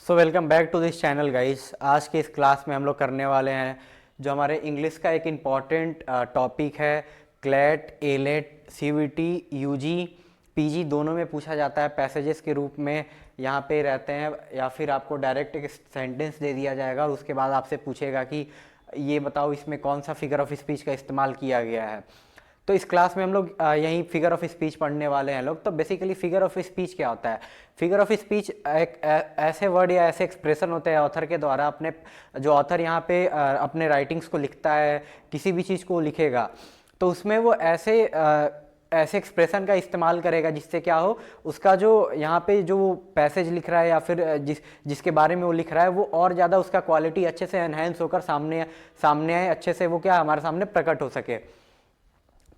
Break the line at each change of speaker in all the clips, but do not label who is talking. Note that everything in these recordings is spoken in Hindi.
So welcome back to this channel guys. आज के इस क्लास में हम लोग करने वाले हैं जो हमारे इंग्लिश का एक इम्पॉर्टेंट टॉपिक है। CLAT, AILET, CUET, UG, PG दोनों में पूछा जाता है पैसेजेस के रूप में। यहाँ पे रहते हैं या फिर आपको डायरेक्ट एक सेंटेंस दे दिया जाएगा और उसके बाद आपसे पूछेगा कि ये बताओ इसमें कौन सा फिगर ऑफ स्पीच का इस्तेमाल किया गया है। तो इस क्लास में हम लोग यही फिगर ऑफ स्पीच पढ़ने वाले हैं लोग। तो बेसिकली फिगर ऑफ स्पीच क्या होता है? फिगर ऑफ स्पीच एक ऐसे वर्ड या ऐसे एक्सप्रेशन होते हैं ऑथर के द्वारा। अपने जो ऑथर यहाँ पे अपने राइटिंग्स को लिखता है, किसी भी चीज़ को लिखेगा तो उसमें वो ऐसे एक्सप्रेशन का इस्तेमाल करेगा जिससे क्या हो, उसका जो यहाँ पे जो पैसेज लिख रहा है या फिर जिसके बारे में वो लिख रहा है वो और ज़्यादा उसका क्वालिटी अच्छे से एनहेंस होकर सामने आए, अच्छे से वो क्या हमारे सामने प्रकट हो सके।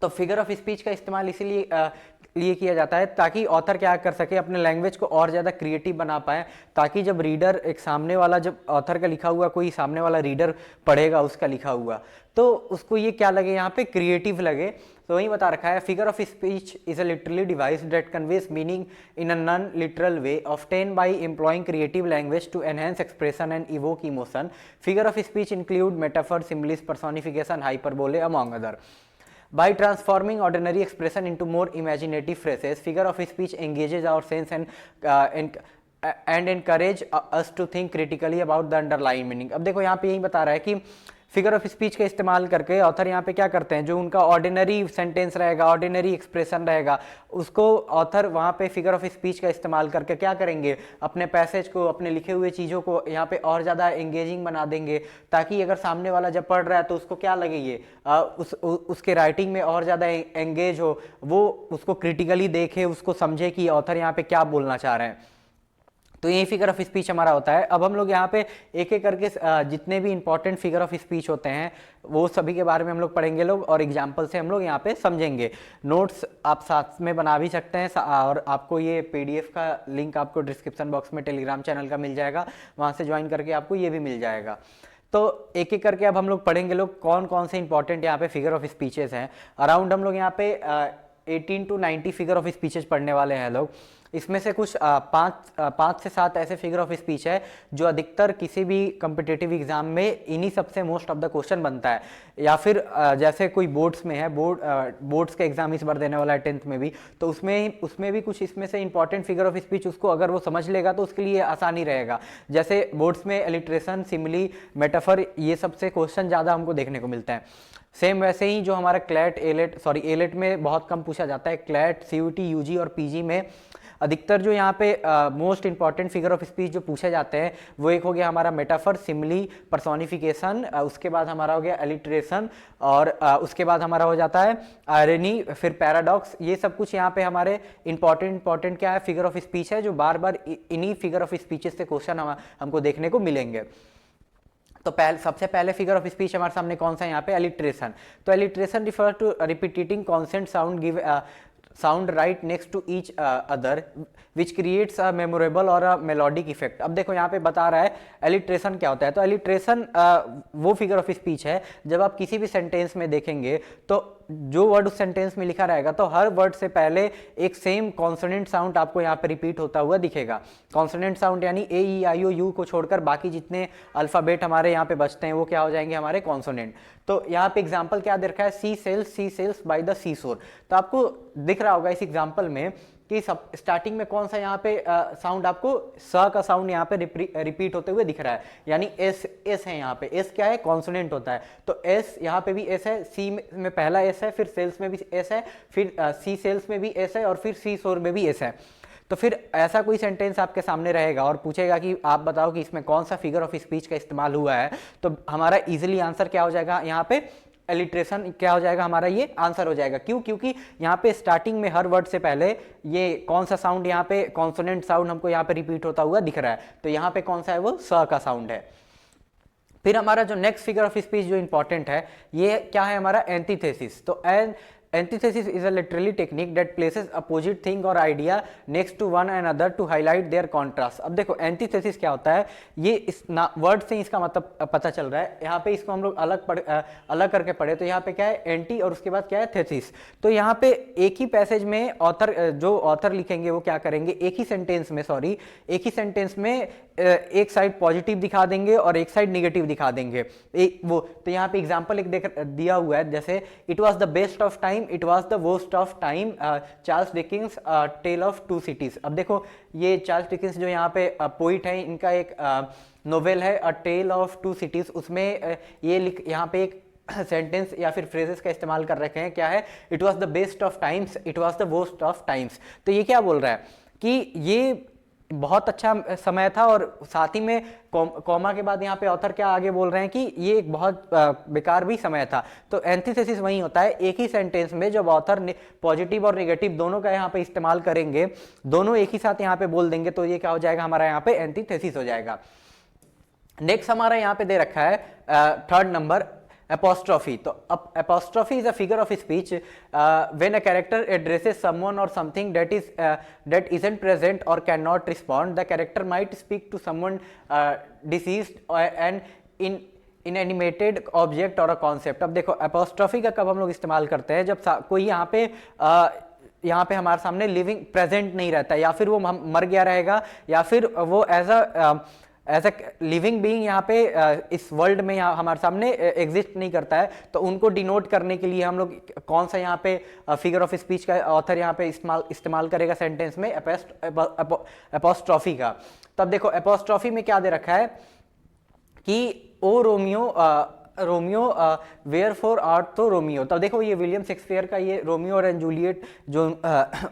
तो फिगर ऑफ स्पीच का इस्तेमाल इसीलिए लिए किया जाता है ताकि ऑथर क्या कर सके, अपने लैंग्वेज को और ज़्यादा क्रिएटिव बना पाए, ताकि जब रीडर एक सामने वाला, जब ऑथर का लिखा हुआ कोई सामने वाला रीडर पढ़ेगा उसका लिखा हुआ, तो उसको ये क्या लगे, यहाँ पे क्रिएटिव लगे। तो वही बता रखा है, figure of speech is a literally device that conveys meaning in a non literal way obtain by employing creative language to enhance expression and evoke emotion. Figure of speech include metaphor, symbols, personification, hyperbole among other. By transforming ordinary expression into more imaginative phrases, figure of speech engages our sense and encourage us to think critically about the underlying meaning। अब देखो यहाँ पे यही बता रहा है कि फिगर ऑफ स्पीच का इस्तेमाल करके ऑथर यहाँ पे क्या करते हैं, जो उनका ऑर्डिनरी सेंटेंस रहेगा, ऑर्डिनरी एक्सप्रेशन रहेगा, उसको ऑथर वहाँ पे फिगर ऑफ स्पीच का इस्तेमाल करके क्या करेंगे, अपने पैसेज को, अपने लिखे हुए चीज़ों को यहाँ पे और ज़्यादा एंगेजिंग बना देंगे, ताकि अगर सामने वाला जब पढ़ रहा है तो उसको क्या लगे, ये उसके राइटिंग में और ज़्यादा एंगेज हो, वो उसको क्रिटिकली देखे, उसको समझे कि ऑथर यहाँ पे क्या बोलना चाह रहे हैं। तो यही फिगर ऑफ स्पीच हमारा होता है। अब हम लोग यहाँ पे एक एक करके जितने भी इंपॉर्टेंट फिगर ऑफ स्पीच होते हैं वो सभी के बारे में हम लोग पढ़ेंगे लोग, और एग्जाम्पल से हम लोग यहाँ पे समझेंगे। नोट्स आप साथ में बना भी सकते हैं, और आपको ये पीडीएफ का लिंक आपको डिस्क्रिप्शन बॉक्स में टेलीग्राम चैनल का मिल जाएगा, वहाँ से ज्वाइन करके आपको ये भी मिल जाएगा। तो एक एक करके अब हम लोग पढ़ेंगे लोग कौन कौन से इंपॉर्टेंट यहाँ पे फिगर ऑफ स्पीचेस हैं। अराउंड हम लोग यहाँ पे 18 to 90 फिगर ऑफ स्पीचेस पढ़ने वाले हैं लोग। इसमें से कुछ 5 से 7 ऐसे फिगर ऑफ स्पीच है जो अधिकतर किसी भी कम्पिटिटिव एग्जाम में इन्हीं सबसे मोस्ट ऑफ द क्वेश्चन बनता है, या फिर जैसे कोई बोर्ड्स में है, बोर्ड्स का एग्जाम इस बार देने वाला है 10th में भी, तो उसमें भी कुछ इसमें से इंपॉर्टेंट फिगर ऑफ स्पीच उसको अगर वो समझ लेगा तो उसके लिए आसानी रहेगा। जैसे बोर्ड्स में एलिट्रेशन, सिमिली, मेटाफर, ये सबसे क्वेश्चन ज़्यादा हमको देखने को मिलते हैं। सेम वैसे ही जो हमारा क्लैट, एलेट में बहुत कम पूछा जाता है, क्लैट, सीयूटी, यूजी और पीजी में अधिकतर जो यहाँ पे most important figure of speech जो पूछे जाते हैं वो एक हो गया हमारा मेटाफर, सिमिली, पर्सोनिफिकेशन, उसके बाद हमारा हो गया एलिट्रेशन, और उसके बाद हमारा हो जाता है आयरनी, फिर पैराडॉक्स। ये सब कुछ यहाँ पे हमारे इंपॉर्टेंट क्या है, फिगर ऑफ स्पीच है, जो बार बार इन्हीं फिगर ऑफ स्पीचेस से क्वेश्चन हमको देखने को मिलेंगे। तो सबसे पहले फिगर ऑफ स्पीच हमारे सामने कौन सा है यहाँ पे, एलिट्रेशन। तो alliteration refer to repeating consonant sound give sound right next to each other which creates a memorable और अ मेलोडिक इफेक्ट। अब देखो यहाँ पे बता रहा है एलिट्रेशन क्या होता है। तो एलिट्रेशन वो फिगर ऑफ स्पीच है जब आप किसी भी सेंटेंस में देखेंगे तो जो वर्ड उस सेंटेंस में लिखा रहेगा तो हर वर्ड से पहले एक सेम कॉन्सोनेंट साउंड आपको यहाँ पे रिपीट होता हुआ दिखेगा। कॉन्सोनेंट साउंड यानी ए, ई, आई, ओ, यू को छोड़कर बाकी जितने अल्फाबेट हमारे यहाँ पे बचते हैं वो क्या हो जाएंगे, हमारे कॉन्सोनेंट। तो यहाँ पे एग्जाम्पल क्या दिख रहा है, सी सेल्स बाय द सी शोर। तो आपको दिख रहा होगा इस एग्जाम्पल में कि स्टार्टिंग में कौन सा यहाँ पे साउंड, आपको स का साउंड यहाँ पे रिपीट होते हुए दिख रहा है, यानी एस है। यहाँ पे एस क्या है, कॉन्सोनेंट होता है। तो एस यहाँ पे भी एस है, सी में पहला एस है, फिर सेल्स में भी एस है, फिर सी सेल्स में भी एस है, और फिर सी शोर में भी एस है। तो फिर ऐसा कोई सेंटेंस आपके सामने रहेगा और पूछेगा कि आप बताओ कि इसमें कौन सा फिगर ऑफ स्पीच का इस्तेमाल हुआ है, तो हमारा इजीली आंसर क्या हो जाएगा, यहाँ पे एलिट्रेशन क्या हो जाएगा, हमारा ये आंसर हो जाएगा। क्यों? क्योंकि यहाँ पे स्टार्टिंग में हर वर्ड से पहले ये कौन सा साउंड, यहाँ पे कॉन्सोनेंट साउंड हमको यहाँ पे रिपीट होता हुआ दिख रहा है, तो यहाँ पे कौन सा है, वो स का साउंड है। फिर हमारा जो नेक्स्ट फिगर ऑफ स्पीच जो इंपॉर्टेंट है ये क्या है, हमारा एंटीथेसिस। तो antithesis is a literally technique that places opposite thing और idea next to one and other to highlight their contrast. अब देखो एंटीथेसिस क्या होता है, ये इस वर्ड से इसका मतलब पता चल रहा है। यहाँ पे इसको हम लोग अलग करके पढ़े तो यहाँ पे क्या है, एंटी और उसके बाद क्या है, थेसिस। तो यहाँ पे एक ही पैसेज में जो ऑथर लिखेंगे वो क्या करेंगे, एक ही सेंटेंस में एक साइड पॉजिटिव दिखा देंगे और एक साइड निगेटिव दिखा देंगे। तो यहाँ पे एग्जांपल एक दिया हुआ है, जैसे it was the best of time, it was the worst of time, Charles Dickens tale of two cities. अब देखो ये चार्ल्स डिकिंस जो यहाँ पे पोइट है, इनका एक नोवेल है अ टेल ऑफ टू सिटीज, उसमें ये यहाँ पे एक सेंटेंस या फिर फ्रेजेस का इस्तेमाल कर रखे हैं, क्या है, it was the best of times, it was the worst of times. तो ये क्या बोल रहा है कि ये बहुत अच्छा समय था, और साथ ही में कॉमा के बाद यहाँ पे ऑथर क्या आगे बोल रहे हैं कि ये एक बहुत बेकार भी समय था। तो एंटीथेसिस वही होता है, एक ही सेंटेंस में जब ऑथर पॉजिटिव और नेगेटिव दोनों का यहाँ पे इस्तेमाल करेंगे, दोनों एक ही साथ यहाँ पे बोल देंगे, तो ये क्या हो जाएगा, हमारा यहाँ पे एंटीथेसिस हो जाएगा। नेक्स्ट हमारा यहाँ पे दे रखा है थर्ड नंबर, apostrophe. तो apostrophe is a figure of speech when a character addresses someone or something that isn't present or cannot respond. The character might speak to someone deceased and inanimated object or a concept. अब देखो apostrophe का कब हम लोग इस्तेमाल करते हैं, जब कोई यहाँ पे हमारे सामने लिविंग प्रेजेंट नहीं रहता, या फिर वो मर गया रहेगा, या फिर वो एज अ लिविंग बीइंग यहाँ पे इस वर्ल्ड में यहाँ हमारे सामने एग्जिस्ट नहीं करता है। तो उनको डिनोट करने के लिए हम लोग कौन सा यहाँ पे फिगर ऑफ स्पीच का ऑथर यहाँ पे इस्तेमाल करेगा सेंटेंस में, एपोस्ट्रॉफी का। तब देखो एपोस्ट्रॉफी में क्या दे रखा है कि ओ रोमियो वेयर फॉर आर्ट तो रोमियो। तब देखो ये विलियम शेक्सपियर का ये रोमियो और जूलियट जो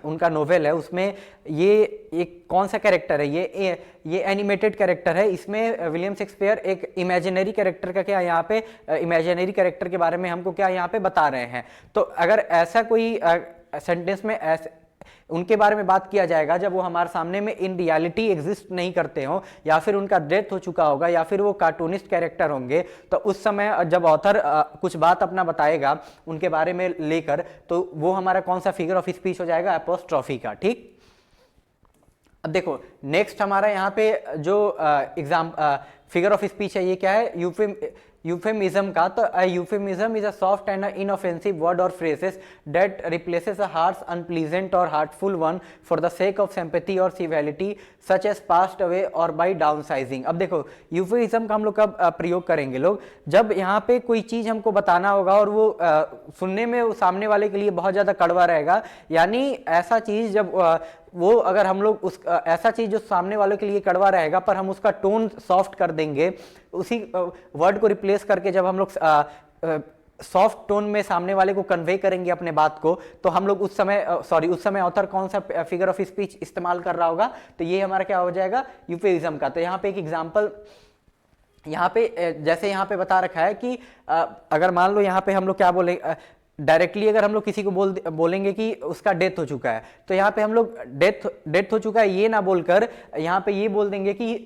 उनका नोवेल है, उसमें ये एक कौन सा कैरेक्टर है, ये एनिमेटेड कैरेक्टर है। इसमें विलियम शेक्सपियर एक इमेजिनरी कैरेक्टर का क्या यहाँ पे इमेजिनरी कैरेक्टर के बारे में हमको क्या यहाँ पे बता रहे हैं। तो अगर ऐसा कोई सेंटेंस में उनके बारे में बात किया जाएगा जब वो हमारे सामने में इन रियलिटी एग्जिस्ट नहीं करते हो, या फिर उनका डेथ हो चुका होगा, या फिर वो कार्टूनिस्ट कैरेक्टर होंगे, तो उस समय जब ऑथर कुछ बात अपना बताएगा उनके बारे में लेकर, तो वो हमारा कौन सा फिगर ऑफ स्पीच हो जाएगा, एपोस्ट्रॉफी का। ठीक, अब देखो नेक्स्ट हमारा यहाँ पे जो फिगर ऑफ स्पीच है, ये क्या है, यूफेमिज्म का। तो euphemism is a soft and inoffensive word और phrases that replaces a harsh, unpleasant और hurtful one for the sake of sympathy और civility such as passed away और बाय डाउनसाइजिंग। अब देखो यूफेमिज्म का हम लोग कब प्रयोग करेंगे, लोग जब यहाँ पे कोई चीज हमको बताना होगा और वो सुनने में वो सामने वाले के लिए बहुत ज्यादा कड़वा रहेगा, यानी ऐसा चीज जब वो अगर हम लोग ऐसा चीज जो सामने वाले के लिए कड़वा रहेगा पर हम उसका टोन सॉफ्ट कर देंगे, उसी वर्ड को रिप्लेस करके जब हम लोग सॉफ्ट टोन में सामने वाले को कन्वे करेंगे अपने बात को, तो हम लोग उस समय ऑथर कौन सा फिगर ऑफ स्पीच इस्तेमाल कर रहा होगा, तो ये हमारा क्या हो जाएगा, यूफेमिज्म का। तो यहाँ पे एक एग्जांपल यहाँ पे जैसे यहाँ पे बता रखा है कि अगर मान लो यहाँ पे हम लोग क्या बोले, डायरेक्टली अगर हम लोग किसी को बोलेंगे कि उसका डेथ हो चुका है, तो यहाँ पे हम लोग डेथ हो चुका है ये ना बोलकर यहाँ पे ये बोल देंगे कि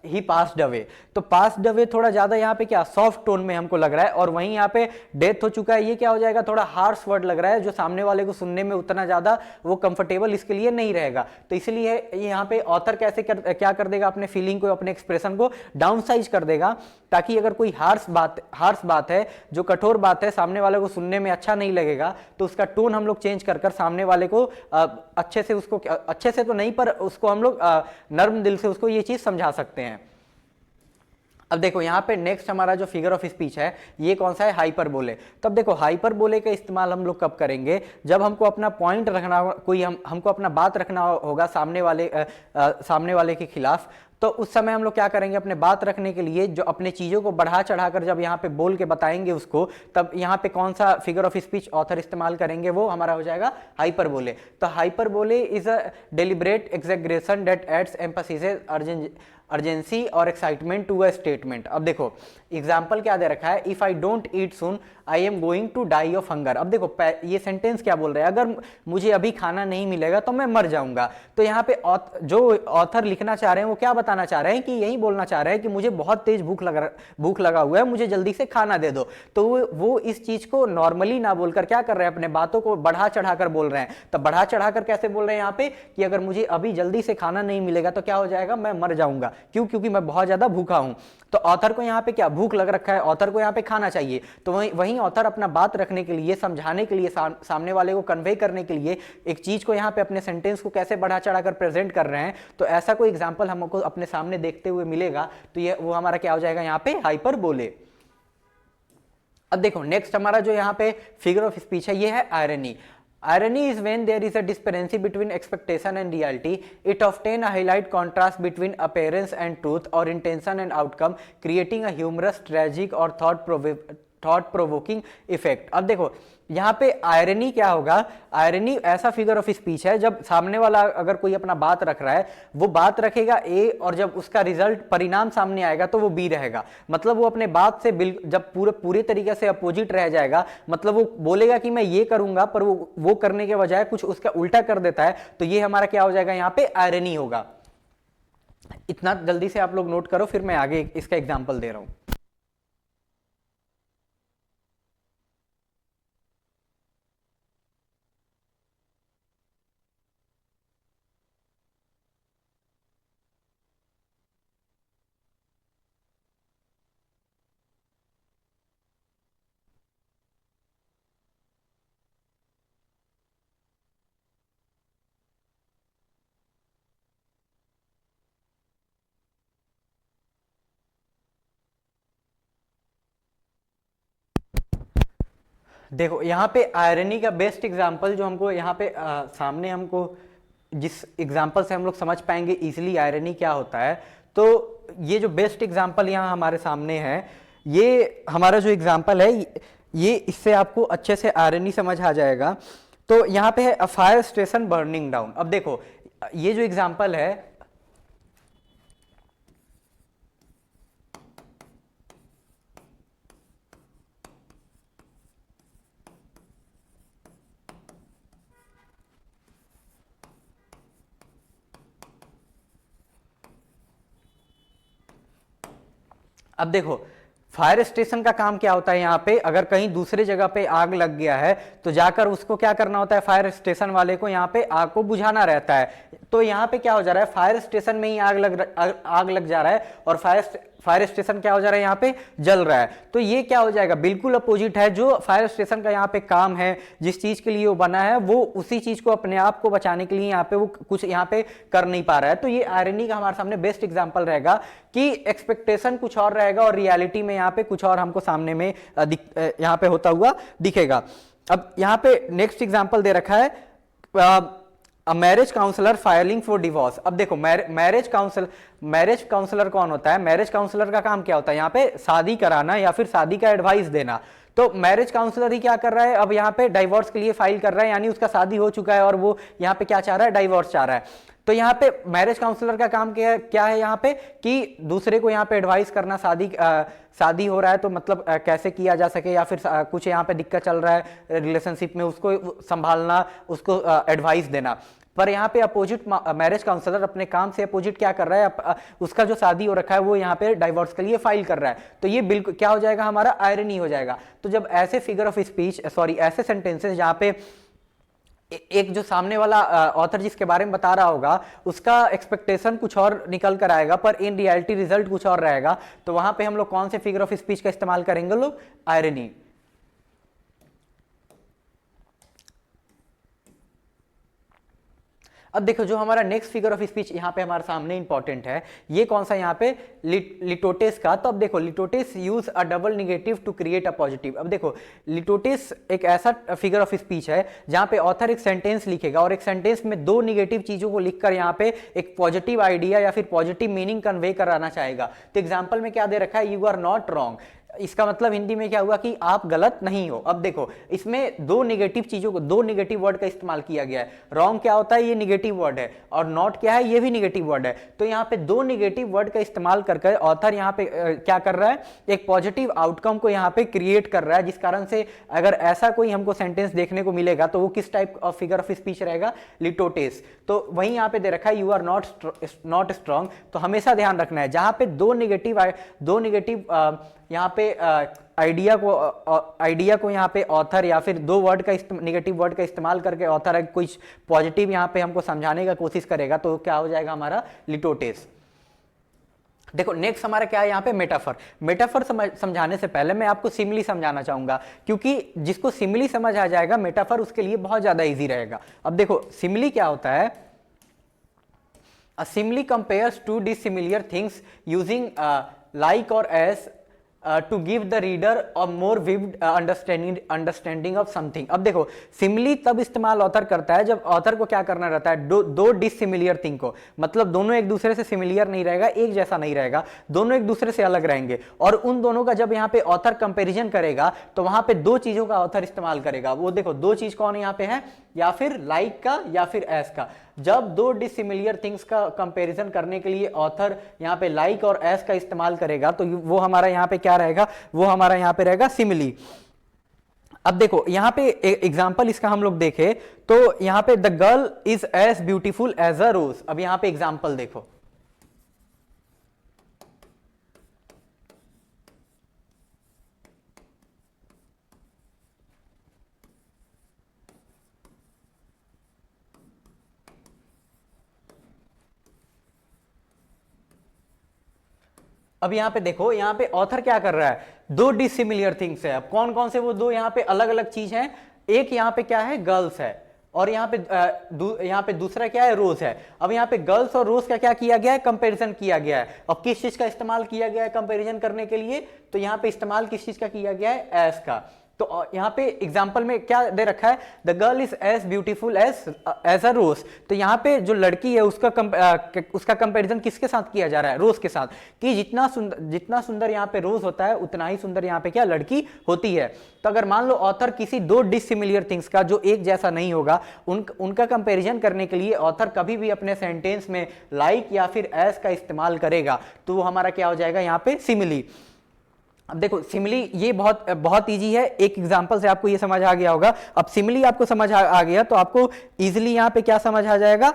ही पास्ड अवे। तो पास्ड अवे थोड़ा ज्यादा यहाँ पे क्या सॉफ्ट टोन में हमको लग रहा है, और वहीं यहाँ पे डेथ हो चुका है ये क्या हो जाएगा, थोड़ा हार्श वर्ड लग रहा है, जो सामने वाले को सुनने में उतना ज्यादा वो कंफर्टेबल इसके लिए नहीं रहेगा। तो इसलिए यहाँ पे ऑथर क्या कर देगा, अपने फीलिंग को, अपने एक्सप्रेशन को डाउन साइज कर देगा, ताकि अगर कोई हार्श बात है, जो कठोर बात है, सामने वाले को सुनने में अच्छा नहीं लगेगा, तो उसका टोन हम लोग चेंज कर सामने वाले को अच्छे से तो नहीं, पर उसको हम लोग नर्म दिल से उसको ये चीज समझा सकते हैं। अब देखो यहाँ पे नेक्स्ट हमारा जो फिगर ऑफ स्पीच है ये कौन सा है, हाइपरबोले। तब देखो हाइपरबोले का इस्तेमाल हम लोग कब करेंगे, जब हमको अपना पॉइंट रखना होगा, हमको अपना बात रखना होगा सामने वाले के खिलाफ। तो उस समय हम लोग क्या करेंगे, अपने बात रखने के लिए जो अपने चीजों को बढ़ा चढ़ाकर जब यहाँ पे बोल के बताएंगे उसको, तब यहाँ पे कौन सा फिगर ऑफ स्पीच ऑथर इस्तेमाल करेंगे, वो हमारा हो जाएगा हाइपरबोले। तो hyperbole is a deliberate exaggeration that adds emphasis urgency और एक्साइटमेंट टू अ स्टेटमेंट। अब देखो एग्जाम्पल क्या दे रखा है, if I don't eat soon I am going to die of hunger. अब देखो ये सेंटेंस क्या बोल रहा है, अगर मुझे अभी खाना नहीं मिलेगा तो मैं मर जाऊंगा। तो यहाँ पे जो ऑथर लिखना चाह रहे हैं वो क्या बताना बताना चाह रहे हैं कि यही बोलना चाह रहे हैं कि मुझे बहुत तेज भूख लगा हुआ है, मुझे जल्दी से खाना दे दो। तो वो इस चीज को नॉर्मली ना बोलकर क्या कर रहे हैं, अपने बातों को बढ़ा चढ़ाकर बोल रहे हैं। तो बढ़ा चढ़ाकर कैसे बोल रहे हैं यहाँ पे कि अगर मुझे अभी जल्दी से खाना नहीं मिलेगा तो क्या हो जाएगा, मैं मर जाऊंगा। क्यों? क्योंकि मैं बहुत ज्यादा भूखा हूं। तो ऑथर को यहाँ पे क्या भूख लग रखा है, ऑथर को यहाँ पे खाना चाहिए। तो वहीं ऑथर अपना बात रखने के लिए, समझाने के लिए, सामने वाले को कन्वे करने के लिए एक चीज को यहाँ पे अपने सेंटेंस को कैसे बढ़ा चढ़ाकर प्रेजेंट कर रहे हैं। तो ऐसा कोई एग्जांपल हमको अपने सामने देखते हुए मिलेगा तो ये वो हमारा क्या हो जाएगा यहाँ पे, हाइपरबोले। अब देखो नेक्स्ट हमारा जो यहाँ पे फिगर ऑफ स्पीच है ये है irony. Irony is when there is a disparity between expectation and reality. It often highlights contrast between appearance and truth, or intention and outcome, creating a humorous, tragic or thought-provoking effect. अब देखो यहाँ पे आयरनी क्या होगा, आयरनी ऐसा फिगर ऑफ स्पीच है जब सामने वाला अगर कोई अपना बात रख रहा है, वो बात रखेगा ए और जब उसका रिजल्ट परिणाम सामने आएगा तो वो बी रहेगा। मतलब वो अपने बात से जब पूरे तरीके से अपोजिट रह जाएगा, मतलब वो बोलेगा कि मैं ये करूंगा पर वो करने के बजाय कुछ उसका उल्टा कर देता है, तो ये हमारा क्या हो जाएगा, यहाँ पे आयरनी होगा। इतना जल्दी से आप लोग नोट करो, फिर मैं आगे इसका एग्जाम्पल दे रहा हूं। देखो यहाँ पे आयरनी का बेस्ट एग्जांपल जो हमको यहाँ पे सामने हमको जिस एग्जांपल से हम लोग समझ पाएंगे इजीली आयरनी क्या होता है, तो ये जो बेस्ट एग्जांपल यहाँ हमारे सामने है, ये हमारा जो एग्जांपल है ये इससे आपको अच्छे से आयरनी समझ आ जाएगा। तो यहाँ पे है a fire station burning down. अब देखो ये जो एग्जांपल है, अब देखो फायर स्टेशन का काम क्या होता है, यहाँ पे अगर कहीं दूसरे जगह पे आग लग गया है तो जाकर उसको क्या करना होता है, फायर स्टेशन वाले को यहाँ पे आग को बुझाना रहता है। तो यहाँ पे क्या हो जा रहा है, फायर स्टेशन में ही आग लग जा रहा है और फायर स्टेशन क्या हो जा रहा है, यहाँ पे जल रहा है। तो ये क्या हो जाएगा, बिल्कुल अपोजिट है। जो फायर स्टेशन का यहाँ पे काम है, जिस चीज के लिए वो बना है, वो उसी चीज को अपने आप को बचाने के लिए यहाँ पे वो कुछ यहाँ पे कर नहीं पा रहा है। तो ये आयरनी का हमारे सामने बेस्ट एग्जांपल रहेगा कि एक्सपेक्टेशन कुछ और रहेगा और रियलिटी में यहाँ पे कुछ और हमको सामने में यहाँ पे होता हुआ दिखेगा। अब यहाँ पे नेक्स्ट एग्जाम्पल दे रखा है marriage counsellor filing for divorce. अब देखो मैरिज काउंसलर कौन होता है, मैरिज काउंसलर का काम क्या होता है, यहाँ पे शादी कराना या फिर शादी का एडवाइस देना। तो मैरिज काउंसलर ही क्या कर रहा है, अब यहाँ पे डाइवोर्स के लिए फाइल कर रहा है, यानी उसका शादी हो चुका है और वो यहाँ पे क्या चाह रहा है, डाइवोर्स चाह रहा है। तो यहाँ पे मैरिज काउंसलर का काम क्या है यहाँ पे, कि दूसरे को यहाँ पे एडवाइस करना, शादी हो रहा है तो मतलब कैसे किया जा सके, या फिर कुछ यहाँ पे दिक्कत चल रहा है रिलेशनशिप में, उसको संभालना, उसको एडवाइस देना। पर यहाँ पे अपोजिट मैरिज काउंसलर अपने काम से अपोजिट क्या कर रहा है, उसका जो शादी हो रखा है वो यहाँ पे डाइवोर्स के लिए फाइल कर रहा है। तो ये बिल्कुल क्या हो जाएगा, हमारा आयरनी हो जाएगा। तो जब ऐसे फिगर ऑफ स्पीच ऐसे सेंटेंसेस जहाँ पे एक जो सामने वाला ऑथर जिसके बारे में बता रहा होगा उसका एक्सपेक्टेशन कुछ और निकल कर आएगा पर इन रियलिटी रिजल्ट कुछ और रहेगा, तो वहां पे हम लोग कौन से फिगर ऑफ स्पीच का इस्तेमाल करेंगे लोग, आयरनी। अब देखो जो हमारा नेक्स्ट फिगर ऑफ स्पीच यहाँ पे हमारे सामने इंपॉर्टेंट है, ये कौन सा यहाँ पे लिटोटेस का। तो अब देखो litotes use a double negative to create a positive. अब देखो लिटोटेस एक ऐसा फिगर ऑफ स्पीच है जहाँ पे ऑथर एक सेंटेंस लिखेगा और एक सेंटेंस में दो निगेटिव चीजों को लिखकर यहाँ पे एक पॉजिटिव आइडिया या फिर पॉजिटिव मीनिंग कन्वे कराना चाहेगा। तो एग्जाम्पल में क्या दे रखा है, यू आर नॉट रॉन्ग। इसका मतलब हिंदी में क्या हुआ कि आप गलत नहीं हो। अब देखो इसमें दो नेगेटिव चीजों को, दो नेगेटिव वर्ड का इस्तेमाल किया गया है। रॉन्ग क्या होता है, ये नेगेटिव वर्ड है, और नॉट क्या है, ये भी नेगेटिव वर्ड है। तो यहाँ पे दो नेगेटिव वर्ड का इस्तेमाल करके ऑथर यहाँ पे क्या कर रहा है, एक पॉजिटिव आउटकम को यहाँ पे क्रिएट कर रहा है, जिस कारण से अगर ऐसा कोई हमको सेंटेंस देखने को मिलेगा तो वो किस type of figure of speech रहेगा, लिटोटेस। तो वही यहाँ पे दे रखा है यू आर नॉट स्ट्रॉन्ग। तो हमेशा ध्यान रखना है जहां पे दो नेगेटिव यहाँ पे आइडिया को यहाँ पे ऑथर या फिर दो वर्ड का नेगेटिव वर्ड का इस्तेमाल करके ऑथर कुछ पॉजिटिव यहाँ पे हमको समझाने का कोशिश करेगा तो क्या हो जाएगा हमारा, लिटोटेस। देखो नेक्स्ट हमारा क्या है यहाँ पे, मेटाफर। मेटाफर समझाने से पहले मैं आपको सिमिली समझाना चाहूंगा, क्योंकि जिसको सिमिली समझ आ जाएगा मेटाफर उसके लिए बहुत ज्यादा इजी रहेगा। अब देखो सिमिली क्या होता है, a simile compares two dissimilar things using like or as to give the reader a more vivid understanding of something। अब देखो सिमिली तब इस्तेमाल ऑथर करता है जब ऑथर को क्या करना रहता है, दो डिसिमिलियर थिंग को, मतलब दोनों एक दूसरे से सिमिलियर नहीं रहेगा, एक जैसा नहीं रहेगा, दोनों एक दूसरे से अलग रहेंगे, और उन दोनों का जब यहाँ पे ऑथर कंपैरिजन करेगा तो वहां पे दो चीजों का ऑथर इस्तेमाल करेगा। वो देखो दो चीज कौन यहाँ पे है, या फिर लाइक का या फिर एस का। जब दो डिसिमिलियर थिंग्स का कंपैरिजन करने के लिए ऑथर यहाँ पे लाइक और एस का इस्तेमाल करेगा तो वो हमारा यहाँ पे क्या रहेगा, वो हमारा यहाँ पे रहेगा सिमिली। अब देखो यहाँ पे एग्जांपल इसका हम लोग देखें तो यहाँ पे the girl is as beautiful as a rose. अब यहाँ पे एग्जांपल देखो, अब यहाँ पे देखो यहाँ पे ऑथर क्या कर रहा है, दो डिसिमिलियर थिंग्स है। अब कौन कौन से वो दो यहाँ पे अलग अलग चीज हैं, एक यहाँ पे क्या है, गर्ल्स है, और यहाँ पे दूसरा क्या है, रोज है। अब यहाँ पे गर्ल्स और रोज का क्या किया गया है, कंपैरिजन किया गया है। अब किस चीज का इस्तेमाल किया गया है कंपैरिजन करने के लिए, तो यहाँ पे इस्तेमाल किस चीज का किया गया है, एस का। तो यहाँ पे एग्जाम्पल में क्या दे रखा है, the girl is as beautiful as a rose. तो यहाँ पे जो लड़की है उसका कंपैरिजन किसके साथ किया जा रहा है, रोज के साथ, कि जितना सुंदर यहाँ पे रोज होता है उतना ही सुंदर यहाँ पे क्या लड़की होती है। तो अगर मान लो ऑथर किसी दो डिसिमिलियर थिंग्स का जो एक जैसा नहीं होगा उनका कंपैरिजन करने के लिए ऑथर कभी भी अपने सेंटेंस में लाइक या फिर एज का इस्तेमाल करेगा तो वो हमारा क्या हो जाएगा यहाँ पे, सिमिली। अब देखो सिमिली ये बहुत इजी है, एक एग्जांपल से आपको ये समझ आ गया होगा। अब सिमिली आपको समझ आ गया तो आपको इजीली यहाँ पे क्या समझ आ जाएगा,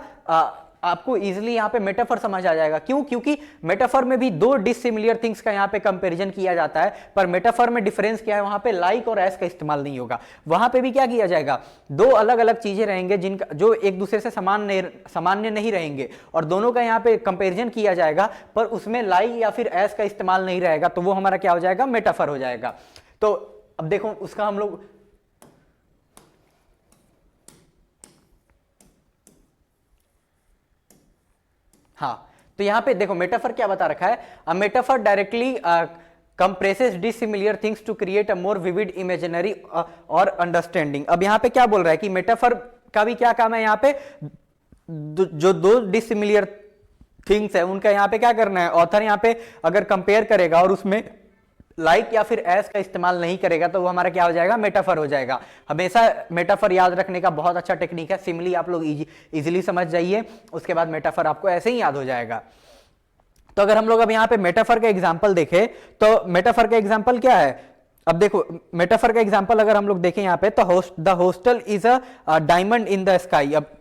आपको इजीली यहाँ पे मेटाफर समझ आ जाएगा। क्यों, क्योंकि मेटाफर में भी दो डिसिमिलियर थिंग्स का यहाँ पे कंपैरिजन किया जाता है, पर मेटाफर में डिफरेंस क्या है, वहां पे लाइक और एस का इस्तेमाल नहीं होगा। वहां पे भी क्या किया जाएगा, दो अलग अलग चीजें रहेंगे जिनका जो एक दूसरे से सामान्य नहीं रहेंगे, और दोनों का यहाँ पे कंपेरिजन किया जाएगा, पर उसमें लाइक या फिर एस का इस्तेमाल नहीं रहेगा, तो वो हमारा क्या हो जाएगा, मेटाफर हो जाएगा। तो अब देखो उसका हम लोग हाँ, तो यहां पे देखो मेटाफर क्या बता रखा है, a metaphor directly compresses dissimilar things to create a more vivid imaginary और अंडरस्टैंडिंग। अब यहां पे क्या बोल रहा है कि मेटाफर का भी क्या काम है, यहां पे जो दो डिसिमिलियर थिंग्स है उनका यहां पे क्या करना है, ऑथर यहां पे अगर कंपेयर करेगा और उसमें लाइक या फिर एस का इस्तेमाल नहीं करेगा तो वो हमारा क्या हो जाएगा, मेटाफर हो जाएगा। हमेशा मेटाफर याद रखने का बहुत अच्छा टेक्निक है, सिमिली आप लोग इजीली समझ जाइए, उसके बाद मेटाफर आपको ऐसे ही याद हो जाएगा। तो अगर हम लोग अब यहाँ पे मेटाफर का एग्जाम्पल देखें तो मेटाफर का एग्जाम्पल क्या है, अब देखो मेटाफर का एग्जाम्पल अगर हम लोग देखें यहाँ पे तो the hostel is a diamond in the sky. अब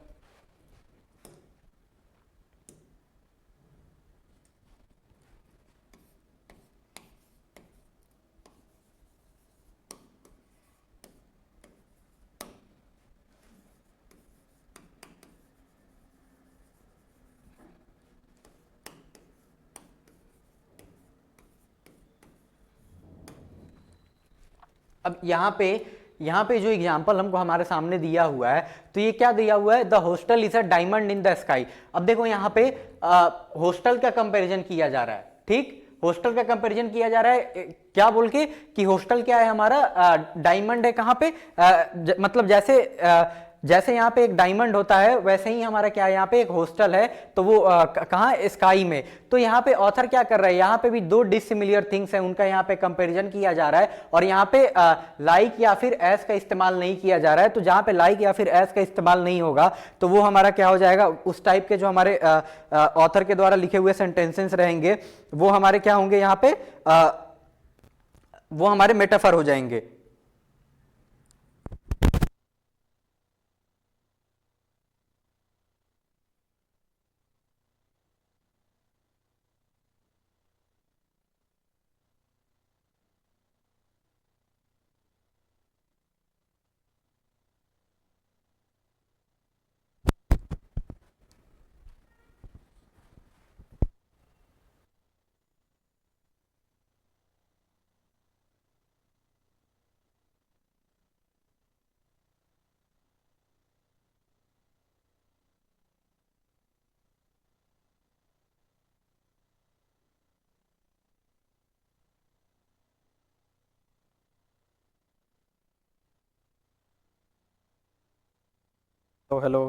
यहाँ पे जो एग्जाम्पल हमको हमारे सामने दिया हुआ है तो ये क्या दिया हुआ है, the hostel is a diamond in the sky. अब देखो यहाँ पे होस्टल का कंपैरिजन किया जा रहा है, ठीक, होस्टल का कंपैरिजन किया जा रहा है क्या बोल के कि होस्टल क्या है हमारा, डायमंड है कहाँ पे, मतलब जैसे जैसे यहाँ पे एक डायमंड होता है वैसे ही हमारा क्या है, यहाँ पे एक हॉस्टल है, तो वो कहाँ, स्काई में। तो यहाँ पे ऑथर क्या कर रहा है, यहाँ पे भी दो डिसिमिलर थिंग्स हैं, उनका यहाँ पे कंपैरिजन किया जा रहा है, और यहाँ पे लाइक या फिर एस का इस्तेमाल नहीं किया जा रहा है। तो जहाँ पे लाइक या फिर एस का इस्तेमाल नहीं होगा तो वो हमारा क्या हो जाएगा, उस टाइप के जो हमारे ऑथर के द्वारा लिखे हुए सेंटेंसेस रहेंगे वो हमारे क्या होंगे, यहाँ पे वो हमारे मेटाफर हो जाएंगे। तो हेलो,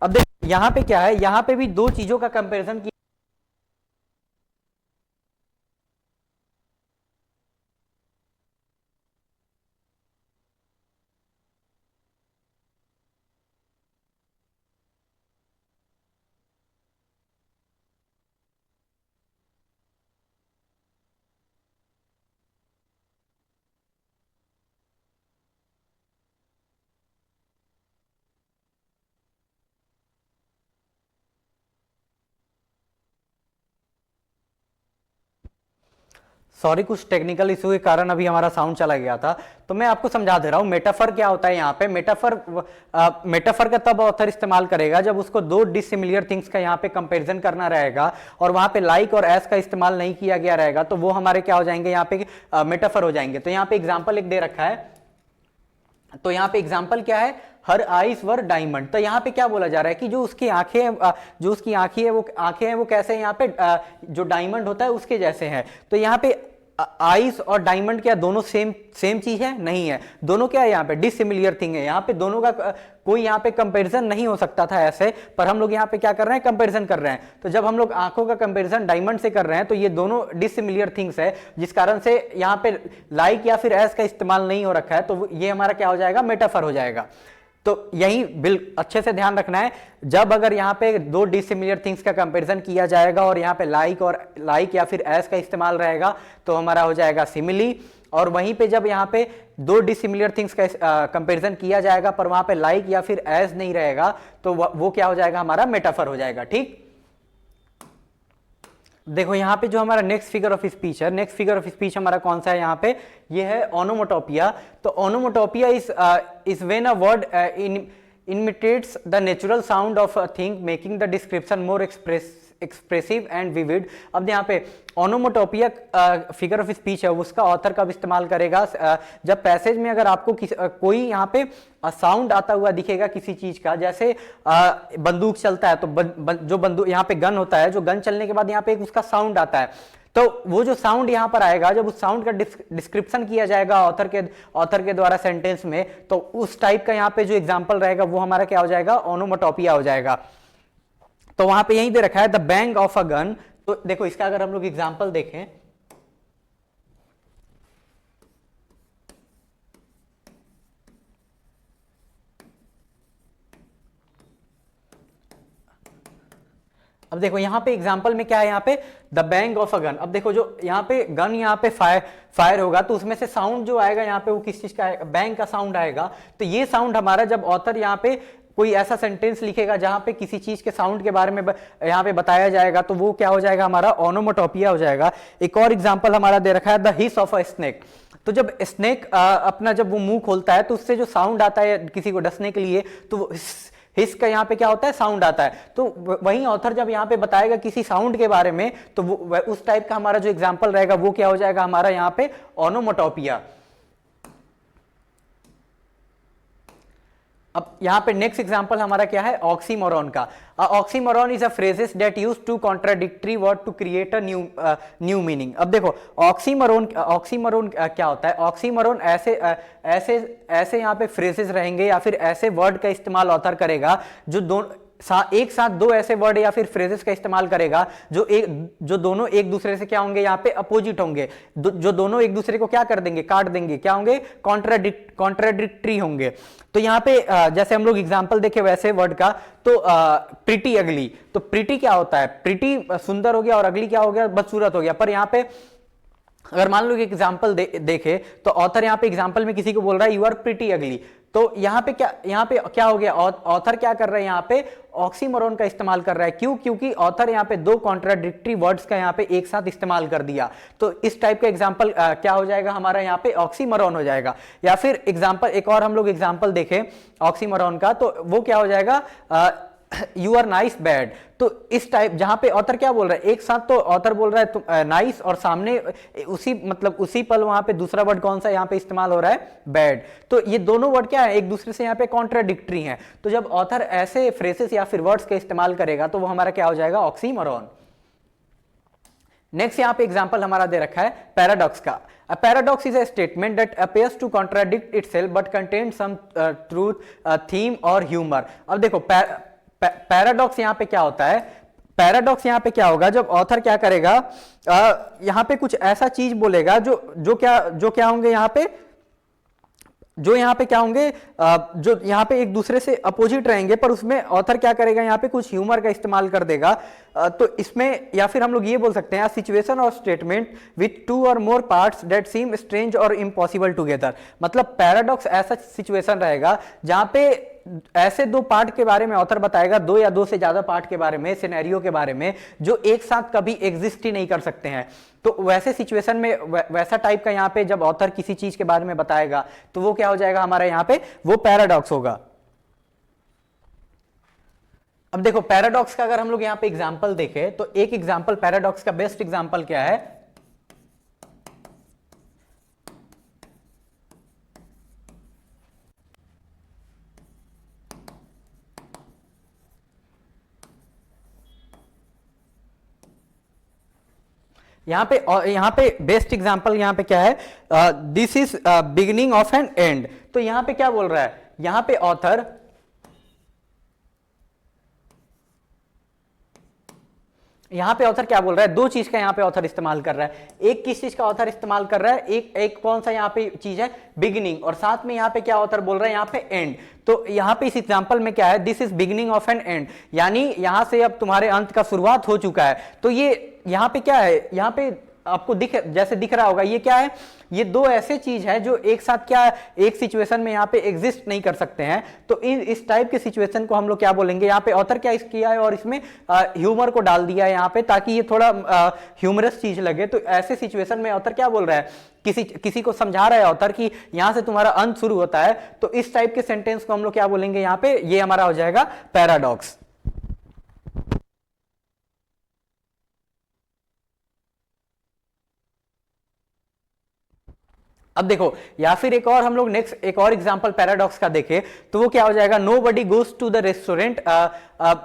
अब देख यहाँ पे क्या है, यहाँ पे भी दो चीजों का कंपैरिजन किया। सॉरी, कुछ टेक्निकल इशू के कारण अभी हमारा साउंड चला गया था, तो मैं आपको समझा दे रहा हूं मेटाफर क्या होता है। यहाँ पे मेटाफर का तब ऑथर इस्तेमाल करेगा जब उसको दो डिसिमिलर थिंग्स का यहाँ पे कंपैरिजन करना रहेगा और वहां पे लाइक और एस का इस्तेमाल नहीं किया गया रहेगा, तो वो हमारे क्या हो जाएंगे, यहाँ पे मेटाफर हो जाएंगे। तो यहाँ पे एग्जाम्पल एक दे रखा है, तो यहाँ पे एग्जाम्पल क्या है, हर आईज वर डायमंड। तो यहाँ पे क्या बोला जा रहा है कि जो उसकी आंखें जो उसकी आंखें हैं वो कैसे हैं, यहाँ पे जो डायमंड होता है उसके जैसे हैं। तो यहाँ पे आइस और डायमंड क्या दोनों सेम चीज है? नहीं है, दोनों क्या है यहाँ पे डिसिमिलर थिंग है। यहाँ पे दोनों का कोई यहाँ पे कंपैरिजन नहीं हो सकता था ऐसे, पर हम लोग यहाँ पे क्या कर रहे हैं, कंपैरिजन कर रहे हैं। तो जब हम लोग आंखों का कंपैरिजन डायमंड से कर रहे हैं तो ये दोनों डिसिमिलर थिंग्स है, जिस कारण से यहाँ पे लाइक या फिर एस का इस्तेमाल नहीं हो रखा है, तो ये हमारा क्या हो जाएगा, मेटाफर हो जाएगा। तो यही बिल अच्छे से ध्यान रखना है, जब अगर यहाँ पे दो डिसिमिलर थिंग्स का कंपैरिजन किया जाएगा और यहाँ पे लाइक या फिर एस का इस्तेमाल रहेगा तो हमारा हो जाएगा सिमिली, और वहीं पे जब यहाँ पे दो डिसिमिलर थिंग्स का कंपैरिजन किया जाएगा पर वहां पे लाइक या फिर एस नहीं रहेगा तो वो क्या हो जाएगा, हमारा मेटाफर हो जाएगा। ठीक, देखो यहाँ पे जो हमारा नेक्स्ट फिगर ऑफ स्पीच है, नेक्स्ट फिगर ऑफ स्पीच हमारा कौन सा है, यहाँ पे ये है ओनोमोटोपिया। तो onomatopoeia is when a word imitates the natural sound of a thing, making the description more expressive and vivid. अब यहाँ पे ओनोमोटोपिया फिगर ऑफ स्पीच है, उसका ऑथर कब इस्तेमाल करेगा, जब पैसेज में अगर आपको कोई यहाँ पे साउंड आता हुआ दिखेगा किसी चीज का, जैसे बंदूक चलता है तो जो बंदूक यहाँ पे गन होता है, जो गन चलने के बाद यहाँ पे एक उसका साउंड आता है, तो वो जो साउंड यहाँ पर आएगा, जब उस साउंड का डिस्क्रिप्शन किया जाएगा ऑथर के द्वारा सेंटेंस में, तो उस टाइप का यहाँ पे जो एग्जांपल रहेगा वो हमारा क्या हो जाएगा, ओनोमोटोपिया हो जाएगा। तो वहां पे यही दे रखा है the bang of a gun. तो देखो इसका अगर हम लोग एग्जांपल देखें, अब देखो यहाँ पे एग्जांपल में क्या है, यहाँ पे the bang of a gun. अब देखो जो यहाँ पे गन यहाँ पे फायर होगा तो उसमें से साउंड जो आएगा यहाँ पे वो किस चीज का आएगा, बैंग का साउंड आएगा। तो ये साउंड हमारा जब ऑथर यहाँ पे कोई ऐसा सेंटेंस लिखेगा जहां पे किसी चीज के साउंड के बारे में यहाँ पे बताया जाएगा तो वो क्या हो जाएगा, हमारा ओनोमोटोपिया हो जाएगा। एक और एग्जांपल हमारा दे रखा है the his of a snake. तो जब स्नेक अपना जब वो मुंह खोलता है तो उससे जो साउंड आता है किसी को डसने के लिए, तो हिस का यहाँ पे क्या होता है, साउंड आता है। तो वही ऑथर जब यहाँ पे बताएगा किसी साउंड के बारे में तो वो उस टाइप का हमारा जो एग्जांपल रहेगा वो क्या हो जाएगा, हमारा यहाँ पे ओनोमोटोपिया। अब यहाँ पे नेक्स्ट एग्जांपल हमारा क्या है, ऑक्सीमोरॉन का। Oxymoron is a phrases that use two contradictory word to create a new meaning. अब देखो ऑक्सीमोरॉन क्या होता है, ऑक्सीमोरॉन ऐसे ऐसे ऐसे यहाँ पे फ्रेजेस रहेंगे या फिर ऐसे वर्ड का इस्तेमाल ऑथर करेगा जो एक साथ दो ऐसे वर्ड या फिर फ्रेजेस का इस्तेमाल करेगा जो दोनों एक दूसरे से क्या होंगे, यहाँ पे अपोजिट होंगे, जो दोनों एक दूसरे को क्या कर देंगे, काट देंगे, क्या होंगे, कॉन्ट्राडिक्टरी होंगे। तो यहाँ पे जैसे हम लोग एग्जांपल देखे वैसे वर्ड का, तो प्रिटी अगली, तो प्रिटी क्या होता है, प्रिटी सुंदर हो गया और अगली क्या हो गया, बदसूरत हो गया। पर यहाँ पे अगर मान लो एग्जाम्पल देखे तो ऑथर यहाँ पे एग्जाम्पल में किसी को बोल रहा है यू आर प्रिटी अगली, तो यहाँ पे क्या हो गया, ऑथर क्या कर रहा है, यहाँ पे ऑक्सीमोरॉन का इस्तेमाल कर रहा है। क्यों? क्योंकि ऑथर यहाँ पे दो कॉन्ट्राडिक्टरी वर्ड्स का यहाँ पे एक साथ इस्तेमाल कर दिया। तो इस टाइप का एग्जाम्पल क्या हो जाएगा हमारा, यहाँ पे ऑक्सीमोरॉन हो जाएगा। या फिर एग्जाम्पल एक और हम लोग एग्जाम्पल देखें ऑक्सीमोरॉन का, तो वो क्या हो जाएगा, यू आर नाइस बैड। तो इस टाइप जहां पे ऑथर क्या बोल रहा है, एक साथ तो ऑथर बोल रहा है नाइस और सामने उसी पल वहां पे दूसरा वर्ड कौन सा यहाँ पे इस्तेमाल हो रहा है, बैड। तो ये दोनों वर्ड क्या है, एक दूसरे से यहाँ पे कॉन्ट्राडिक्टरी हैं। तो जब ऑथर ऐसे फ्रेजेस या फिर वर्ड्स का इस्तेमाल करेगा तो वो हमारा क्या हो जाएगा, ऑक्सीमोरॉन। नेक्स्ट यहाँ पे एग्जांपल हमारा दे रखा है पैराडॉक्स का। A paradox is a statement that appears to contradict itself but contains some truth, theme और humor। अब देखो पैराडॉक्स यहाँ पे क्या होता है, पैराडॉक्स यहाँ पे क्या होगा, जब ऑथर क्या करेगा, यहाँ पे कुछ ऐसा चीज बोलेगा जो क्या होंगे यहाँ पे, जो यहाँ पे क्या होंगे, जो यहाँ पे एक दूसरे से अपोजिट रहेंगे, पर उसमें ऑथर क्या करेगा, यहाँ पे कुछ ह्यूमर का इस्तेमाल कर देगा। तो इसमें या फिर हम लोग ये बोल सकते हैं सिचुएशन और स्टेटमेंट विथ टू और मोर पार्ट्स दैट सीम स्ट्रेंज और इम्पॉसिबल टुगेदर। मतलब पैराडॉक्स ऐसा सिचुएशन रहेगा जहां पे ऐसे दो पार्ट के बारे में ऑथर बताएगा, दो या दो से ज्यादा पार्ट के बारे में, सिनेरियो के बारे में, जो एक साथ कभी एग्जिस्ट ही नहीं कर सकते हैं। तो वैसे सिचुएशन में वैसा टाइप का यहाँ पे जब ऑथर किसी चीज के बारे में बताएगा तो वो क्या हो जाएगा हमारा, यहाँ पे वो पैराडॉक्स होगा। अब देखो पैराडॉक्स का अगर हम लोग यहाँ पे एग्जांपल देखें तो एक एग्जांपल पैराडॉक्स का बेस्ट एग्जांपल क्या है, यहाँ पे बेस्ट एग्जांपल यहाँ पे क्या है, this is beginning of an end. तो यहाँ पे क्या बोल रहा है, यहाँ पे ऑथर क्या बोल रहा है, दो चीज का यहाँ पे ऑथर इस्तेमाल कर रहा है। एक किस चीज का ऑथर इस्तेमाल कर रहा है, एक कौन सा यहाँ पे चीज है, बिगिनिंग, और साथ में यहाँ पे क्या ऑथर बोल रहा है, यहाँ पे एंड। तो यहाँ पे इस एग्जांपल में क्या है, this is beginning of an end, यानी यहां से अब तुम्हारे अंत का शुरुआत हो चुका है। तो ये यहाँ पे क्या है, यहाँ पे आपको जैसे दिख रहा होगा, ये क्या है, ये दो ऐसे चीज है जो एक साथ क्या एक सिचुएशन में यहाँ पे एग्जिस्ट नहीं कर सकते हैं। तो इस टाइप के सिचुएशन को हम लोग क्या बोलेंगे, यहाँ पे ऑथर क्या किया है और इसमें ह्यूमर को डाल दिया है यहाँ पे, ताकि ये थोड़ा ह्यूमरस चीज लगे। तो ऐसे सिचुएशन में ऑथर क्या बोल रहा है, किसी को समझा रहा है ऑथर कि यहां से तुम्हारा अंत शुरू होता है। तो इस टाइप के सेंटेंस को हम लोग क्या बोलेंगे, यहाँ पे ये हमारा हो जाएगा पैराडॉक्स। अब देखो या फिर एक और हम लोग नेक्स्ट एक और एग्जांपल पैराडॉक्स का देखें तो वो क्या हो जाएगा, nobody goes to the restaurant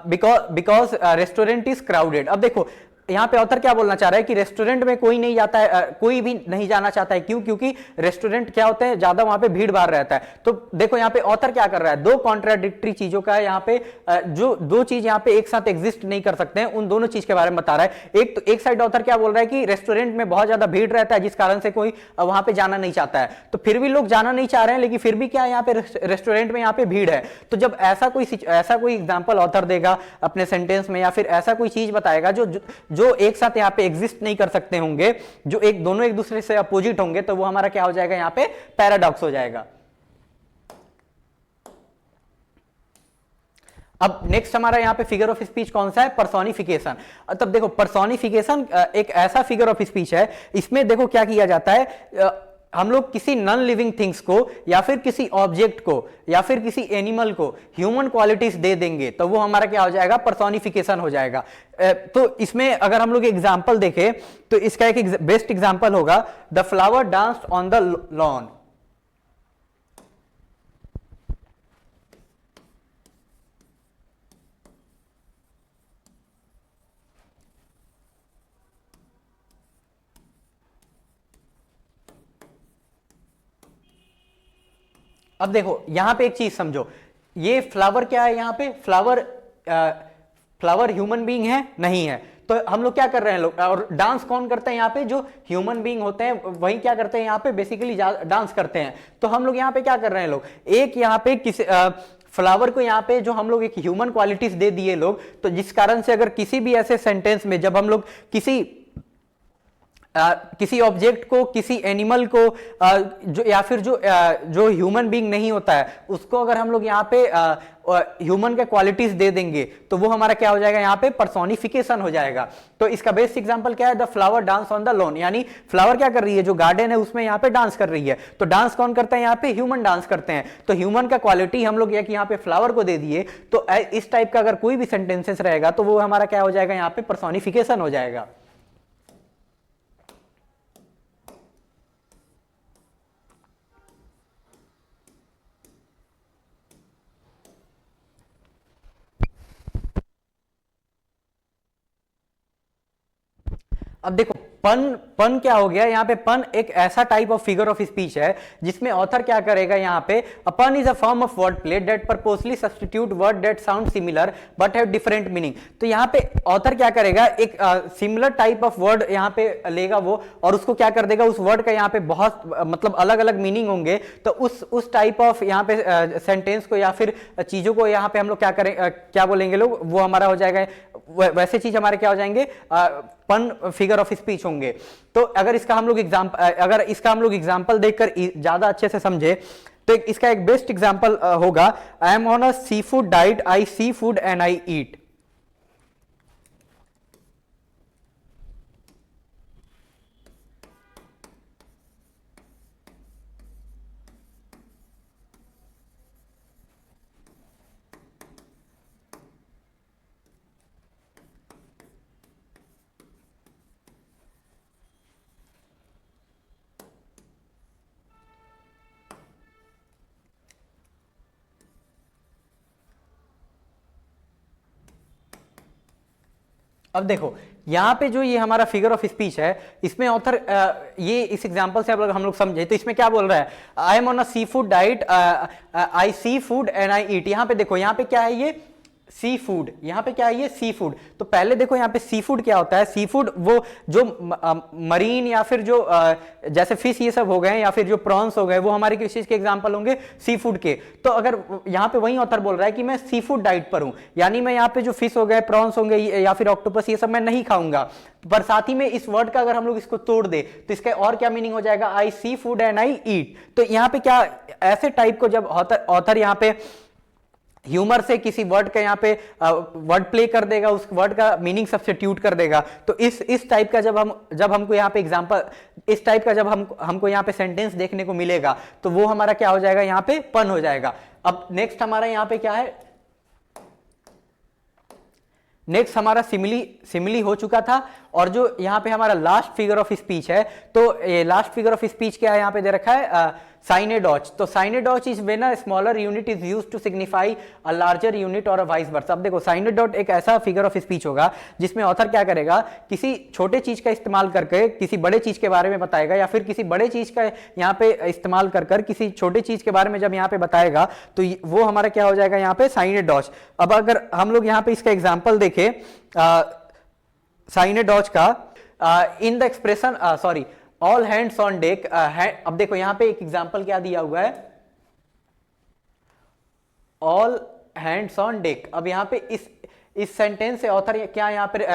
because restaurant is crowded. अब देखो यहाँ पे ऑथर क्या बोलना चाह रहा है कि रेस्टोरेंट में कोई नहीं जाता है, कोई भी नहीं जाना चाहता है। क्यों? क्योंकि रेस्टोरेंट क्या होते हैं, ज्यादा वहां पे भीड़ भाड़ रहता है। तो देखो यहाँ पे ऑथर क्या कर रहा है, दो कॉन्ट्राडिक्टरी चीजों का यहाँ पे जो दो चीज यहाँ पे एक साथ एग्जिस्ट नहीं कर सकते हैं, उन दोनों चीज के बारे में बता रहा है। एक साइड ऑथर क्या बोल रहा है कि रेस्टोरेंट में बहुत ज्यादा भीड़ रहता है जिस कारण से कोई वहां पे जाना नहीं चाहता है। तो फिर भी लोग जाना नहीं चाह रहे हैं, लेकिन फिर भी क्या यहाँ पे रेस्टोरेंट में यहाँ पे भीड़ है। तो जब ऐसा कोई एग्जाम्पल ऑथर देगा अपने सेंटेंस में, या फिर ऐसा कोई चीज बताएगा जो एक साथ यहाँ पे एग्जिस्ट नहीं कर सकते होंगे, जो दोनों एक दूसरे से अपोजिट होंगे, तो वो हमारा क्या हो जाएगा, यहाँ पे पैराडॉक्स हो जाएगा। अब नेक्स्ट हमारा यहाँ पे फिगर ऑफ स्पीच कौन सा है, पर्सोनिफिकेशन। तब देखो पर्सोनिफिकेशन एक ऐसा फिगर ऑफ स्पीच है, इसमें देखो क्या किया जाता है, हम लोग किसी नॉन लिविंग थिंग्स को या फिर किसी ऑब्जेक्ट को या फिर किसी एनिमल को ह्यूमन क्वालिटीज दे देंगे, तो वो हमारा क्या हो जाएगा, पर्सोनिफिकेशन हो जाएगा। तो इसमें अगर हम लोग एग्जांपल देखें तो इसका एक बेस्ट एग्जांपल होगा, the flower danced on the lawn. अब देखो यहां पे एक चीज समझो, ये फ्लावर क्या है, यहां पे फ्लावर फ्लावर ह्यूमन बीइंग है नहीं है, तो हम लोग क्या कर रहे हैं लोग, और डांस कौन करते हैं यहाँ पे, जो ह्यूमन बीइंग होते हैं वही क्या करते हैं यहाँ पे बेसिकली डांस करते हैं। तो हम लोग यहाँ पे क्या कर रहे हैं लोग, एक यहाँ पे किसी फ्लावर को यहाँ पे जो हम लोग एक ह्यूमन क्वालिटीज दे दिए लोग, तो जिस कारण से अगर किसी भी ऐसे सेंटेंस में जब हम लोग किसी ऑब्जेक्ट को, किसी एनिमल को जो या फिर जो ह्यूमन बीइंग नहीं होता है उसको अगर हम लोग यहाँ पे ह्यूमन के क्वालिटीज दे देंगे तो वो हमारा क्या हो जाएगा, यहाँ पे पर्सोनिफिकेशन हो जाएगा। तो इसका बेस्ट एग्जांपल क्या है, the flower dance on the lawn, यानी फ्लावर क्या कर रही है, जो गार्डन है उसमें यहाँ पे डांस कर रही है। तो डांस कौन करता है, यहाँ पे ह्यूमन डांस करते हैं। तो ह्यूमन का क्वालिटी हम लोग यहाँ पे फ्लावर को दे दिए, तो इस टाइप का अगर कोई भी सेंटेंसेस रहेगा तो वो हमारा क्या हो जाएगा, यहाँ पे पर्सोनिफिकेशन हो जाएगा। अब देखो पन, पन क्या हो गया यहाँ पे, पन एक ऐसा type of figure of speech है जिसमें ऑथर क्या करेगा यहाँ पे, a pun is a form of word play that purposely substitute word that sound similar but have different meaning. तो यहाँ पे ऑथर क्या करेगा, एक सिमिलर टाइप ऑफ वर्ड यहाँ पे लेगा वो, और उसको क्या कर देगा, उस वर्ड का यहाँ पे बहुत मतलब अलग अलग मीनिंग होंगे, तो उस टाइप ऑफ यहाँ पे सेंटेंस को या फिर चीजों को यहाँ पे हम लोग क्या करें, क्या बोलेंगे लोग, वो हमारा हो जाएगा, वैसे चीज हमारे क्या हो जाएंगे, पन फिगर ऑफ स्पीच होंगे। तो अगर इसका हम लोग एग्जांपल देखकर ज्यादा अच्छे से समझे तो इसका एक बेस्ट एग्जांपल होगा, I am on a seafood diet, I see food and I eat. अब देखो यहाँ पे जो ये हमारा फिगर ऑफ स्पीच है, इसमें ऑथर ये इस एग्जांपल से हम लोग समझे तो इसमें क्या बोल रहा है, I am on a seafood diet, I see food and I eat. यहाँ पे देखो, यहाँ पे क्या है, ये सी फूड, यहाँ पे क्या है, ये सी फूड। तो पहले देखो यहाँ पे सी फूड क्या होता है, सी फूड वो जो मरीन या फिर जो जैसे फिश ये सब हो गए या फिर जो प्रॉन्स हो गए, वो हमारे किस चीज के एग्जांपल होंगे, सी फूड के। तो अगर यहाँ पे वही ऑथर बोल रहा है कि मैं सी फूड डाइट पर हूं, यानी मैं यहाँ पे जो फिश हो गए, प्रॉन्स होंगे या फिर ऑक्टोपस, ये सब मैं नहीं खाऊंगा। पर साथ ही में इस वर्ड का अगर हम लोग इसको तोड़ दे तो इसका और क्या मीनिंग हो जाएगा, आई सी फूड एंड आई ईट। तो यहाँ पे क्या, ऐसे टाइप को जब ऑथर यहाँ पे ह्यूमर से किसी वर्ड का यहाँ पे वर्ड प्ले कर देगा, उस वर्ड का मीनिंग सब्स्टिट्यूट कर देगा, तो इस टाइप का जब हमको यहाँ पे एग्जांपल, इस टाइप का जब हमको यहाँ पे सेंटेंस देखने को मिलेगा तो वो हमारा क्या हो जाएगा, यहाँ पे पन हो जाएगा। अब नेक्स्ट हमारा यहाँ पे क्या है, नेक्स्ट हमारा सिमिली हो चुका था, और जो यहाँ पे हमारा लास्ट फिगर ऑफ स्पीच है, तो लास्ट फिगर ऑफ स्पीच क्या है, यहाँ पे दे रखा है साइनेडॉच। तो synecdoche is when a smaller unit is used to signify a larger unit और अ वाइस वर्सा। अब देखो साइनेडॉट एक ऐसा फिगर ऑफ स्पीच होगा जिसमें ऑथर क्या करेगा, किसी छोटे चीज का इस्तेमाल करके किसी बड़े चीज के बारे में बताएगा, या फिर किसी बड़े चीज का यहाँ पे इस्तेमाल कर किसी छोटे चीज के बारे में जब यहाँ पे बताएगा तो वो हमारा क्या हो जाएगा, यहाँ पे साइनेडॉच। अब अगर हम लोग यहाँ पे इसका एग्जाम्पल देखें साइनेडॉच का, in the expression sorry all hands on deck. अब देखो यहाँ पे एक एग्जांपल क्या दिया हुआ है, ऑल हैंड्स ऑन डेक। अब यहाँ पे इस सेंटेंस से ऑथर क्या यहाँ पे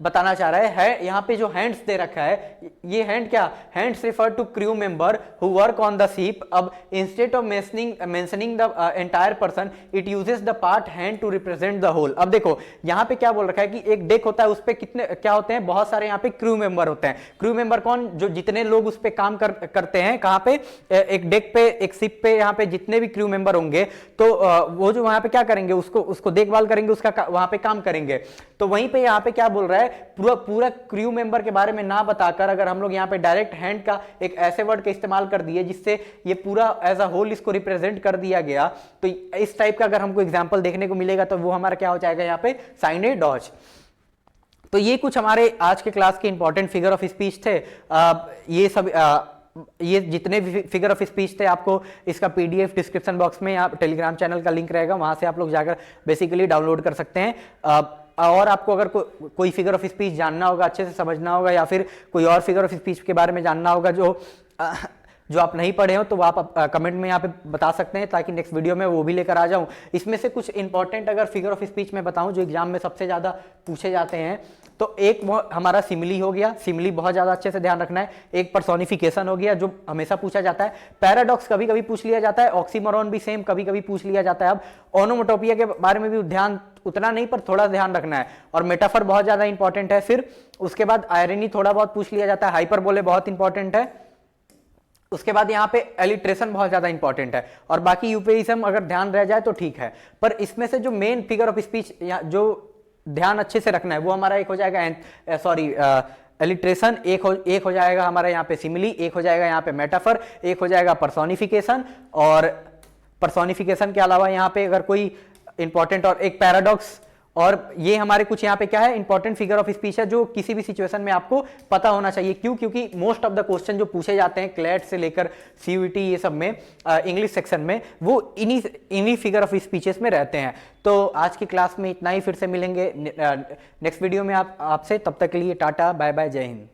बताना चाह रहा है यहाँ पे जो हैंड्स दे रखा है, ये हैंड क्या, hands refer to crew member who work on the ship. अब instead of mentioning the entire person it uses the part hand to represent the whole. अब देखो यहाँ पे क्या बोल रखा है कि एक डेक होता है, उस पे कितने क्या होते हैं, बहुत सारे यहाँ पे क्रू मेंबर होते हैं। क्रू मेंबर कौन, जो जितने लोग उस पे काम करते हैं, कहाँ पे, एक डेक पे, एक शिप पे, यहाँ पे जितने भी क्रू मेंबर होंगे, तो वो जो वहां पे क्या करेंगे, उसको देखभाल करेंगे, उसका वहां पे काम करेंगे। तो वहीं पे यहाँ पे क्या बोल रहा है, पूरा क्रू मेंबर के बारे में ना बताकर अगर हम लोग यहाँ पे डायरेक्ट हैंड का एक ऐसे वर्ड का इस्तेमाल कर दिए जिससे ये पूरा एज अ होल इसको रिप्रेजेंट कर दिया गया, तो इस टाइप का अगर हमको एग्जांपल देखने को मिलेगा तो वो हमारा क्या हो जाएगा, यहाँ पे साइनेडॉच। तो ये कुछ हमारे आज के क्लास के इंपॉर्टेंट फिगर ऑफ स्पीच थे। ये सब ये जितने भी फिगर ऑफ स्पीच थे आपको इसका पीडीएफ डिस्क्रिप्शन बॉक्स में, आप टेलीग्राम चैनल का लिंक रहेगा, वहां से आप लोग जाकर बेसिकली डाउनलोड कर सकते हैं। और आपको अगर कोई फिगर ऑफ स्पीच जानना होगा, अच्छे से समझना होगा, या फिर कोई और फिगर ऑफ स्पीच के बारे में जानना होगा जो आप नहीं पढ़े हो, तो वो आप कमेंट में यहाँ पे बता सकते हैं, ताकि नेक्स्ट वीडियो में वो भी लेकर आ जाऊँ। इसमें से कुछ इंपॉर्टेंट अगर फिगर ऑफ स्पीच में बताऊँ जो एग्जाम में सबसे ज़्यादा पूछे जाते हैं, तो एक वो हमारा सिमिली हो गया, सिमिली बहुत ज़्यादा अच्छे से ध्यान रखना है। एक पर्सोनिफिकेशन हो गया जो हमेशा पूछा जाता है। पैराडॉक्स कभी कभी पूछ लिया जाता है, ऑक्सीमोरॉन भी सेम कभी कभी पूछ लिया जाता है। अब ओनोमोटोपिया के बारे में भी ध्यान उतना नहीं पर थोड़ा ध्यान रखना है। और मेटाफर बहुत ज़्यादा इंपॉर्टेंट है। फिर उसके बाद आयरनी थोड़ा बहुत पूछ लिया जाता है, हाइपरबोले बहुत इंपॉर्टेंट है। उसके बाद यहाँ पे एलिट्रेशन बहुत ज्यादा इंपॉर्टेंट है, और बाकी यूपेइज्म अगर ध्यान रह जाए तो ठीक है। पर इसमें से जो मेन फिगर ऑफ स्पीच जो ध्यान अच्छे से रखना है वो हमारा एक हो जाएगा एलिट्रेशन, एक हो जाएगा हमारा यहाँ पे सिमिली, एक हो जाएगा यहाँ पे मेटाफर, एक हो जाएगा पर्सोनिफिकेशन। और पर्सोनिफिकेशन के अलावा यहाँ पे अगर कोई इंपॉर्टेंट और एक पैराडॉक्स, और ये हमारे कुछ यहाँ पे क्या है इंपॉर्टेंट फिगर ऑफ स्पीच है जो किसी भी सिचुएशन में आपको पता होना चाहिए। क्यों? क्योंकि मोस्ट ऑफ द क्वेश्चन जो पूछे जाते हैं क्लैट से लेकर सीयूईटी ये सब में, इंग्लिश सेक्शन में, वो इन्हीं फिगर ऑफ स्पीचेस में रहते हैं। तो आज की क्लास में इतना ही, फिर से मिलेंगे नेक्स्ट वीडियो में आपसे। तब तक के लिए टाटा बाय बाय, जय हिंद।